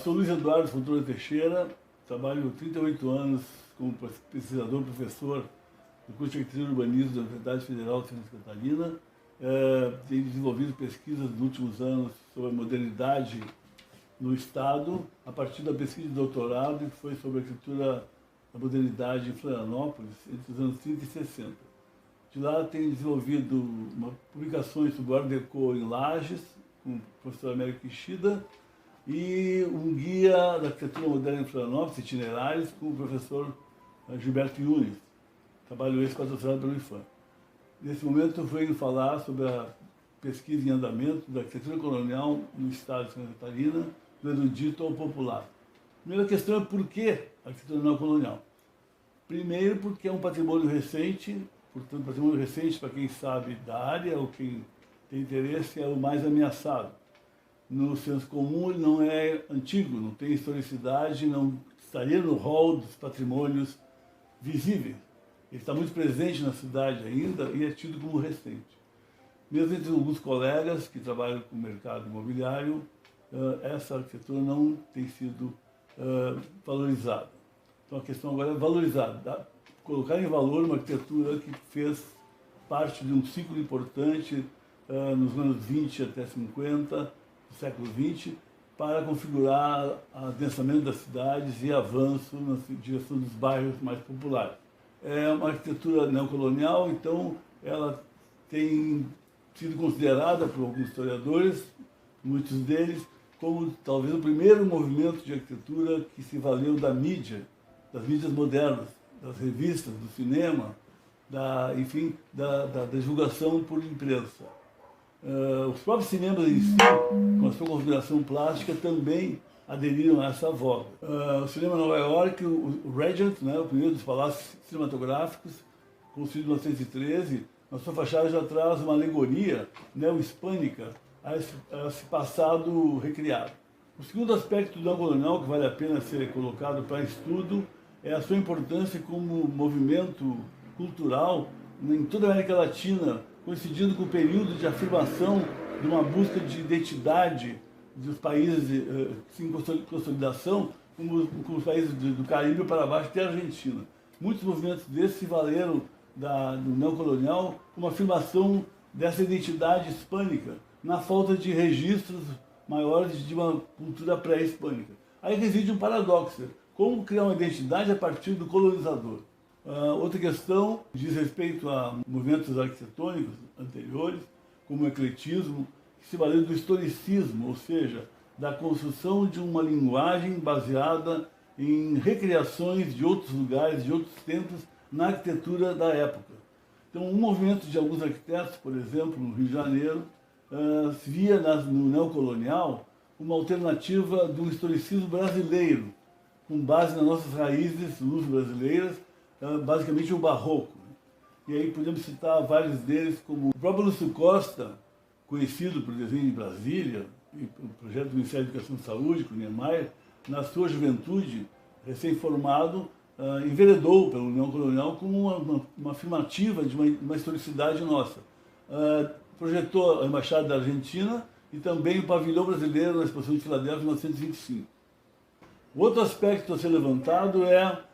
Sou Luiz Eduardo Fontoura Teixeira, trabalho 38 anos como pesquisador, professor do curso de Arquitetura e Urbanismo da Universidade Federal de Santa Catarina. Tenho desenvolvido pesquisas nos últimos anos sobre a modernidade no Estado, a partir da pesquisa de doutorado, que foi sobre a arquitetura da modernidade em Florianópolis, entre os anos 30 e 60. De lá tenho desenvolvido publicações sobre o Art Deco em Lages, com o professor Américo Ishida, e um guia da arquitetura moderna em Florianópolis, itinerários, com o professor Gilberto Yunes. Trabalho esse patrocinado pelo IFAM. Nesse momento eu venho falar sobre a pesquisa em andamento da arquitetura colonial no estado de Santa Catarina, do erudito ao popular. A primeira questão é por que a arquitetura neocolonial? Primeiro porque é um patrimônio recente, portanto, patrimônio recente para quem sabe da área ou quem tem interesse é o mais ameaçado. No senso comum ele não é antigo, não tem historicidade, não estaria no rol dos patrimônios visíveis. Ele está muito presente na cidade ainda e é tido como recente. Mesmo entre alguns colegas que trabalham com o mercado imobiliário, essa arquitetura não tem sido valorizada. Então a questão agora é valorizar, colocar em valor uma arquitetura que fez parte de um ciclo importante nos anos 20 até 50, do século XX, para configurar o adensamento das cidades e avanço na direção dos bairros mais populares. É uma arquitetura neocolonial, então ela tem sido considerada por alguns historiadores, muitos deles, como talvez o primeiro movimento de arquitetura que se valeu da mídia, das mídias modernas, das revistas, do cinema, enfim, da divulgação por imprensa. Os próprios cinemas em si, com a sua configuração plástica, também aderiram a essa voga. O cinema Nova York, o Regent, né, o primeiro dos palácios cinematográficos, construído em 1913, na sua fachada já traz uma alegoria neo-hispânica a esse passado recriado. O segundo aspecto do neocolonial que vale a pena ser colocado para estudo é a sua importância como movimento cultural em toda a América Latina, coincidindo com o período de afirmação de uma busca de identidade dos países em consolidação, como os países do Caribe para baixo até a Argentina. Muitos movimentos desses se valeram do neocolonial como afirmação dessa identidade hispânica, na falta de registros maiores de uma cultura pré-hispânica. Aí reside um paradoxo: como criar uma identidade a partir do colonizador? Outra questão diz respeito a movimentos arquitetônicos anteriores, como o ecletismo, que se valeu do historicismo, ou seja, da construção de uma linguagem baseada em recriações de outros lugares, de outros tempos, na arquitetura da época. Então, um movimento de alguns arquitetos, por exemplo, no Rio de Janeiro, se via no neocolonial uma alternativa do historicismo brasileiro, com base nas nossas raízes luso-brasileiras, basicamente o barroco. E aí podemos citar vários deles, como o próprio Lúcio Costa, conhecido por desenho de Brasília, e o projeto do Ministério da Educação e Saúde, com o Niemeyer, na sua juventude, recém-formado, enveredou pelo neocolonial como uma afirmativa de uma historicidade nossa. Projetou a Embaixada da Argentina e também o pavilhão brasileiro na Exposição de Filadélfia em 1925. O outro aspecto a ser levantado é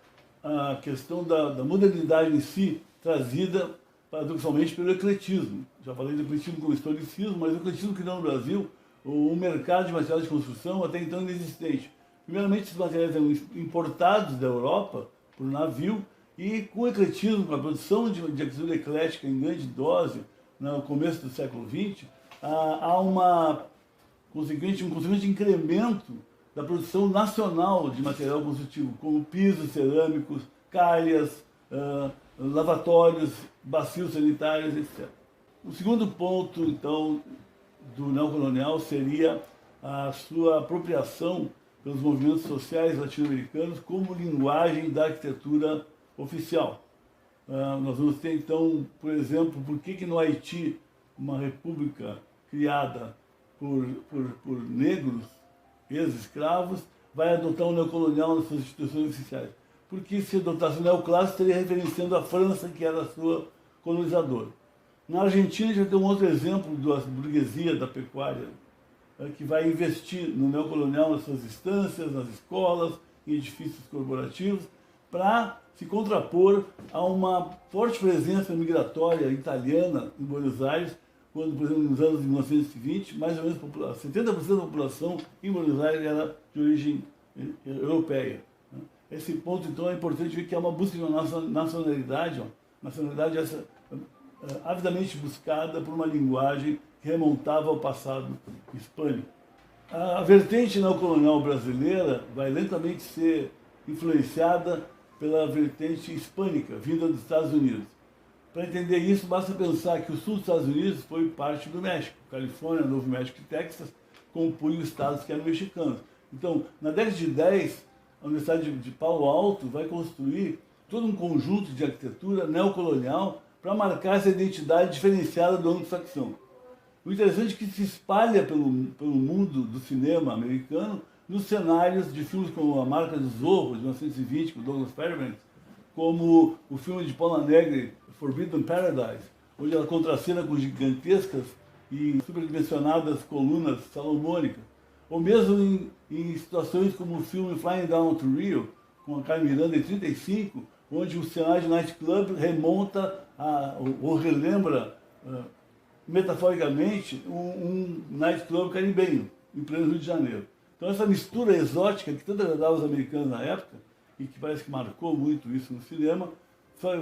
a questão da modernidade em si, trazida paradoxalmente pelo ecletismo. Já falei do ecletismo como historicismo, mas o ecletismo criou no Brasil um mercado de materiais de construção até então inexistente. Primeiramente, esses materiais eram importados da Europa por navio, e com o ecletismo, com a produção de arquitetura eclética em grande dose, no começo do século XX, há um consequente incremento da produção nacional de material construtivo, como pisos cerâmicos, calhas, lavatórios, bacios sanitários, etc. O segundo ponto, então, do neocolonial seria a sua apropriação pelos movimentos sociais latino-americanos como linguagem da arquitetura oficial. Nós vamos ter, então, por exemplo, por que no Haiti, uma república criada por negros, ex-escravos, vai adotar o neocolonial nas suas instituições oficiais? Porque se adotasse o neoclássico, estaria referenciando a França, que era a sua colonizadora. Na Argentina, a gente vai ter um outro exemplo da burguesia da pecuária que vai investir no neocolonial nas suas instâncias, nas escolas, em edifícios corporativos, para se contrapor a uma forte presença migratória italiana em Buenos Aires, quando, por exemplo, nos anos de 1920, mais ou menos 70% da população em Buenos Aires era de origem europeia. Esse ponto, então, é importante ver que há uma busca de uma nacionalidade essa avidamente buscada por uma linguagem que remontava ao passado hispânico. A vertente neocolonial brasileira vai lentamente ser influenciada pela vertente hispânica, vinda dos Estados Unidos. Para entender isso, basta pensar que o sul dos Estados Unidos foi parte do México. Califórnia, Novo México e Texas compunham estados que eram mexicanos. Então, na década de 10, a Universidade de Palo Alto vai construir todo um conjunto de arquitetura neocolonial para marcar essa identidade diferenciada do anglo-saxão. O interessante é que se espalha pelo mundo do cinema americano nos cenários de filmes como A Marca do Zorro, de 1920, com Douglas Fairbanks, como o filme de Paula Negri, Forbidden Paradise, onde ela contracena com gigantescas e superdimensionadas colunas salomônicas, ou mesmo em situações como o filme Flying Down to Rio, com a Carmen Miranda em 1935, onde o cenário de nightclub remonta ou relembra metaforicamente um nightclub caribenho, em pleno Rio de Janeiro. Então essa mistura exótica que tanto agradava os americanos na época, e que parece que marcou muito isso no cinema,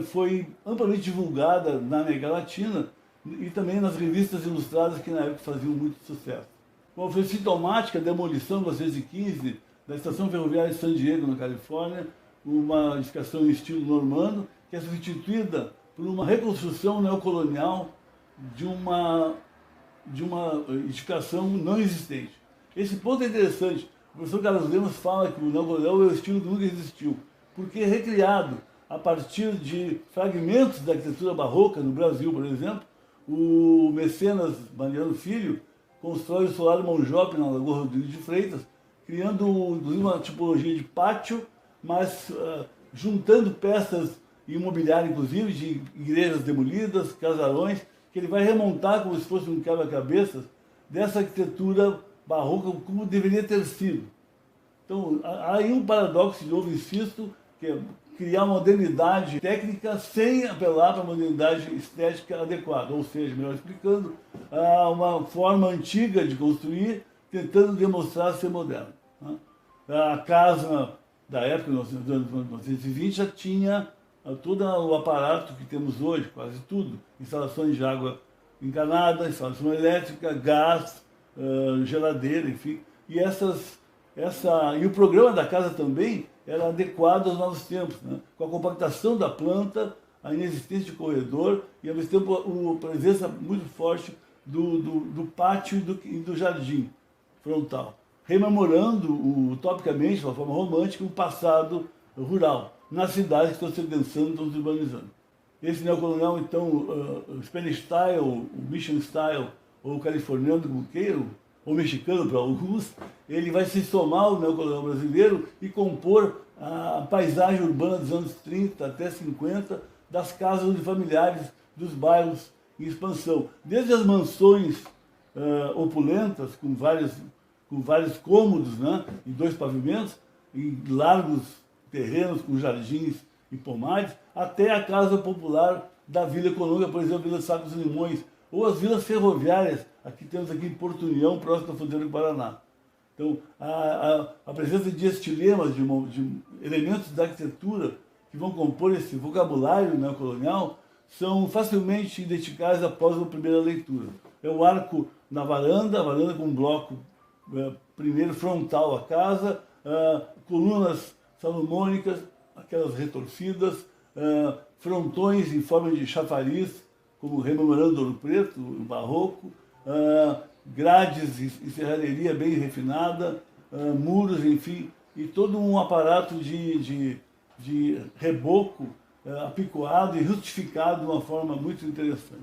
foi amplamente divulgada na América Latina e também nas revistas ilustradas que na época faziam muito sucesso. Bom, foi sintomática a demolição em 1915 da estação ferroviária de San Diego, na Califórnia, uma edificação em estilo normando, que é substituída por uma reconstrução neocolonial de uma edificação não existente. Esse ponto é interessante. O professor Carlos Lemos fala que o neocolonial é o estilo que nunca existiu, porque é recriado a partir de fragmentos da arquitetura barroca no Brasil, por exemplo. O mecenas Mariano Filho constrói o Solar Monjope na Lagoa Rodrigues de Freitas, criando uma tipologia de pátio, mas juntando peças imobiliárias, inclusive, de igrejas demolidas, casarões, que ele vai remontar como se fosse um quebra-cabeças dessa arquitetura barroca como deveria ter sido. Então, há aí um paradoxo, de novo, insisto, que é criar modernidade técnica sem apelar para a modernidade estética adequada, ou seja, melhor explicando, uma forma antiga de construir, tentando demonstrar ser moderna. A casa da época, dos anos 1920, já tinha todo o aparato que temos hoje, quase tudo, instalações de água encanada, instalação elétrica, gás, geladeira, enfim, e o programa da casa também era adequado aos novos tempos, né? Com a compactação da planta, a inexistência de corredor e, ao mesmo tempo, a presença muito forte do pátio e do jardim frontal, rememorando utopicamente, de uma forma romântica, um passado rural, nas cidades que estão se adensando, estão se urbanizando. Esse neocolonial, então, o Spanish Style, o Mission Style, ou o californiano, como queiram, ou mexicano para alguns, ele vai se somar ao neocolonial brasileiro e compor a paisagem urbana dos anos 30 até 50 das casas unifamiliares dos bairros em expansão. Desde as mansões opulentas, com vários cômodos, né, em 2 pavimentos, em largos terrenos com jardins e pomares, até a casa popular da Vila Econômica, por exemplo, Vila Sacos dos Limões, ou as vilas ferroviárias, aqui temos aqui em Porto União, próximo da fronteira do Paraná. Então, a presença de estilemas, de elementos da arquitetura que vão compor esse vocabulário neocolonial, são facilmente identificáveis após a primeira leitura. É o arco na varanda, a varanda com um bloco primeiro frontal à casa, colunas salomônicas, aquelas retorcidas, frontões em forma de chafariz, como rememorando Ouro Preto, o barroco, grades e serralheria bem refinada, muros, enfim, e todo um aparato de reboco apicoado e justificado de uma forma muito interessante.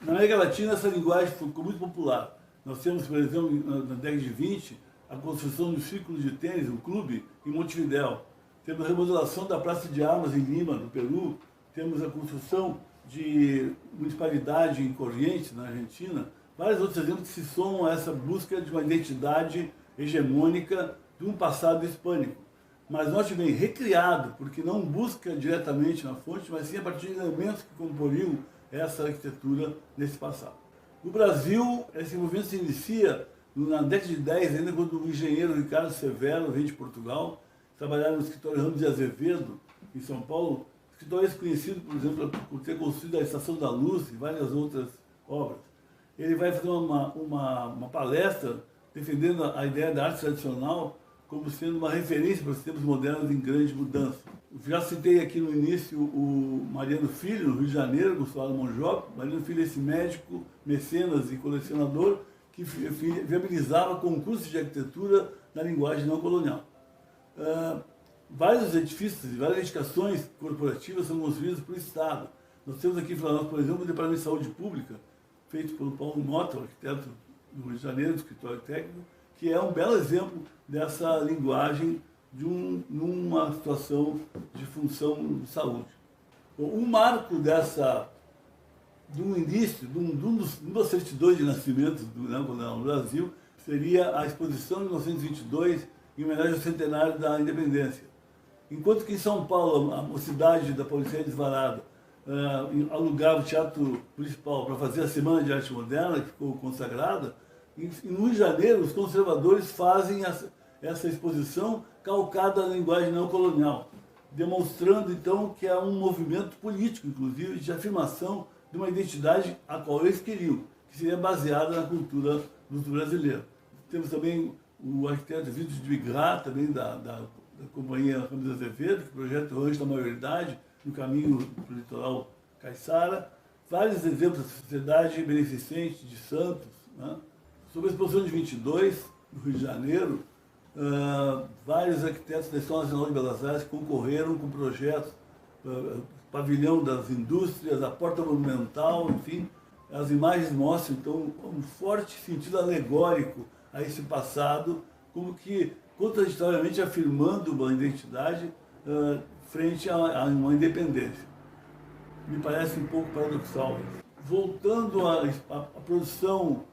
Na América Latina, essa linguagem ficou muito popular. Nós temos, por exemplo, na década de 20, a construção do Círculo de Tênis, um clube, em Montevidéu. Temos a remodelação da Praça de Armas em Lima, no Peru. Temos a construção de municipalidade em Corrientes, na Argentina, vários outros exemplos que se somam a essa busca de uma identidade hegemônica de um passado hispânico. Mas norte bem recriado, porque não busca diretamente na fonte, mas sim a partir de elementos que comporiam essa arquitetura nesse passado. No Brasil, esse movimento se inicia na década de 10, ainda quando o engenheiro Ricardo Severo vem de Portugal, trabalhar no escritório Ramos de Azevedo, em São Paulo, escritório conhecido, por exemplo, por ter construído a Estação da Luz e várias outras obras. Ele vai fazer uma palestra defendendo a ideia da arte tradicional como sendo uma referência para os tempos modernos em grande mudança. Eu já citei aqui no início o Mariano Filho, no Rio de Janeiro, Gustavo Monjob. Mariano Filho é esse médico, mecenas e colecionador que viabilizava concursos de arquitetura na linguagem não colonial. Vários edifícios e várias edificações corporativas são construídas pelo Estado. Nós temos aqui em Florianópolis, por exemplo, o Departamento de Saúde Pública, feito pelo Paulo Mota, o arquiteto do Rio de Janeiro, do escritório técnico, que é um belo exemplo dessa linguagem numa situação de função de saúde. Um marco do início, de uma certidão de nascimento no Brasil, seria a exposição de 1922, em homenagem ao centenário da independência. Enquanto que em São Paulo, a mocidade da Paulicéia Desvarada alugava o Teatro Municipal para fazer a Semana de Arte Moderna, que ficou consagrada, no Rio de Janeiro, os conservadores fazem essa exposição calcada na linguagem não colonial, demonstrando, então, que é um movimento político, inclusive, de afirmação de uma identidade a qual eles queriam, que seria baseada na cultura dos brasileiros. Temos também o arquiteto Vitor de Bigrat, também da companhia Ramos de Azevedo, que projeta o Rancho da Maioridade, no caminho para o litoral caiçara. Vários exemplos da Sociedade Beneficente de Santos, né? Sobre a exposição de 22, no Rio de Janeiro, vários arquitetos da Escola Nacional de Belas Artes concorreram com projetos, Pavilhão das Indústrias, a Porta Monumental, enfim. As imagens mostram, então, um forte sentido alegórico a esse passado, como que contraditoriamente afirmando uma identidade frente a uma independência. Me parece um pouco paradoxal. Voltando à produção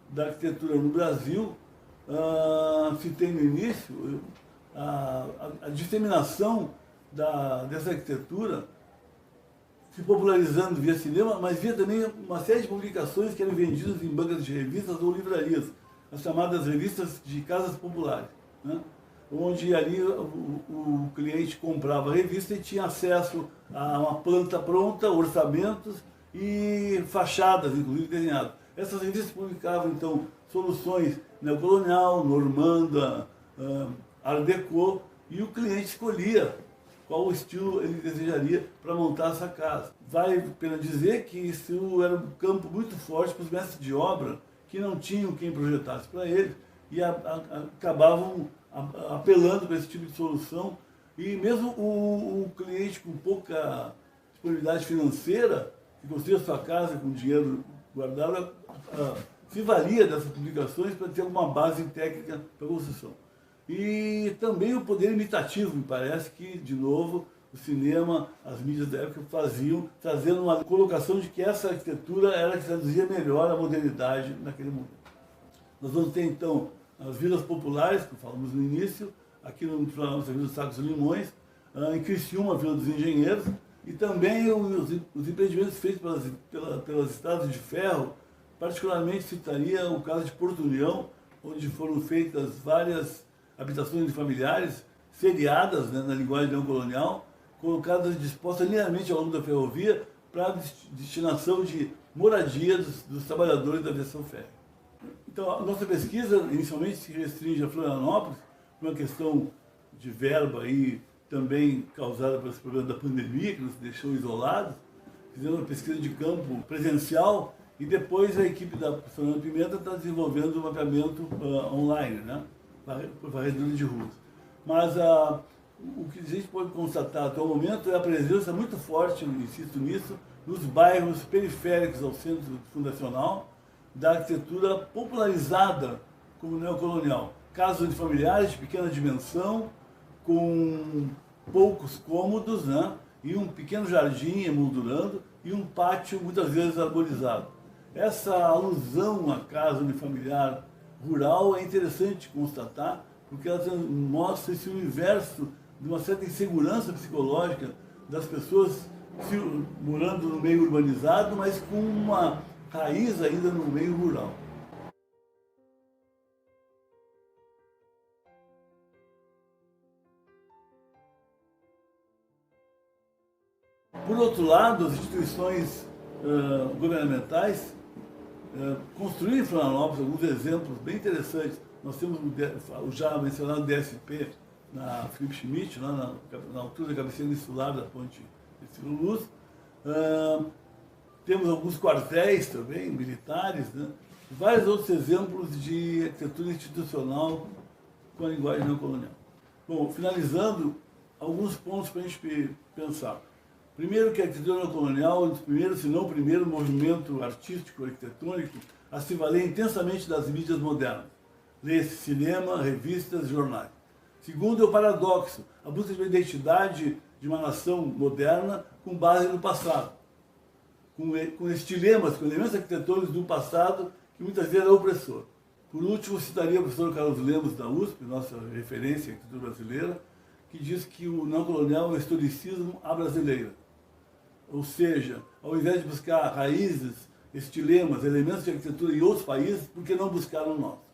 da arquitetura no Brasil, citei no início a disseminação dessa arquitetura se popularizando via cinema, mas via também uma série de publicações que eram vendidas em bancas de revistas ou livrarias, as chamadas revistas de casas populares, né? Onde ali o cliente comprava a revista e tinha acesso a uma planta pronta, orçamentos e fachadas, inclusive desenhadas. Essas revistas publicavam, então, soluções neocolonial, normanda, art déco, e o cliente escolhia qual o estilo ele desejaria para montar essa casa. Vale a pena dizer que isso era um campo muito forte para os mestres de obra, que não tinham quem projetasse para eles, e acabavam apelando para esse tipo de solução. E mesmo o cliente com pouca disponibilidade financeira, que construía sua casa com dinheiro guardado, se valia dessas publicações para ter alguma base técnica para a construção. E também o poder imitativo, me parece que, de novo, o cinema, as mídias da época faziam, trazendo uma colocação de que essa arquitetura era a que traduzia melhor a modernidade naquele momento. Nós vamos ter, então, as vilas populares, que falamos no início, aqui no Florianópolis, a Vila dos Sacos e Limões, em Criciúma, a Vila dos Engenheiros, e também os empreendimentos feitos pelas estradas de ferro. Particularmente citaria o caso de Porto União, onde foram feitas várias habitações de familiares, seriadas, né, na linguagem não colonial, colocadas dispostas linearmente ao longo da ferrovia para destinação de moradia dos trabalhadores da aviação férrea. Então, a nossa pesquisa inicialmente se restringe a Florianópolis, por uma questão de verba aí, também causada por esse problema da pandemia, que nos deixou isolados. Fizemos uma pesquisa de campo presencial e depois a equipe da Fernanda Pimenta está desenvolvendo um mapeamento online, né, por varredura de ruas. Mas o que a gente pode constatar até o momento é a presença muito forte, eu insisto nisso, nos bairros periféricos ao centro fundacional, da arquitetura popularizada como neocolonial. Casas unifamiliares de pequena dimensão, com poucos cômodos, né, e um pequeno jardim emoldurando e um pátio muitas vezes arborizado. Essa alusão à casa unifamiliar rural é interessante constatar, porque ela mostra esse universo de uma certa insegurança psicológica das pessoas morando no meio urbanizado, mas com uma raiz ainda no meio rural. Por outro lado, as instituições governamentais construíram em Florianópolis alguns exemplos bem interessantes. Nós temos o já mencionado DSP na Felipe Schmidt, lá na altura da cabeceira insular da ponte Estilo Luz. Temos alguns quartéis também, militares, né? Vários outros exemplos de arquitetura institucional com a linguagem neocolonial. Bom, finalizando, alguns pontos para a gente pensar. Primeiro, que a arquitetura neocolonial é um dos primeiros, se não o primeiro, movimento artístico, arquitetônico a se valer intensamente das mídias modernas. Lê-se cinema, revistas, jornais. Segundo, é o paradoxo, a busca de uma identidade de uma nação moderna com base no passado, com estilemas, com elementos arquitetônicos do passado que muitas vezes é opressor. Por último, citaria o professor Carlos Lemos da USP, nossa referência em arquitetura brasileira, que diz que o neocolonial é o historicismo à brasileira. Ou seja, ao invés de buscar raízes, estilemas, elementos de arquitetura em outros países, por que não buscar no nosso?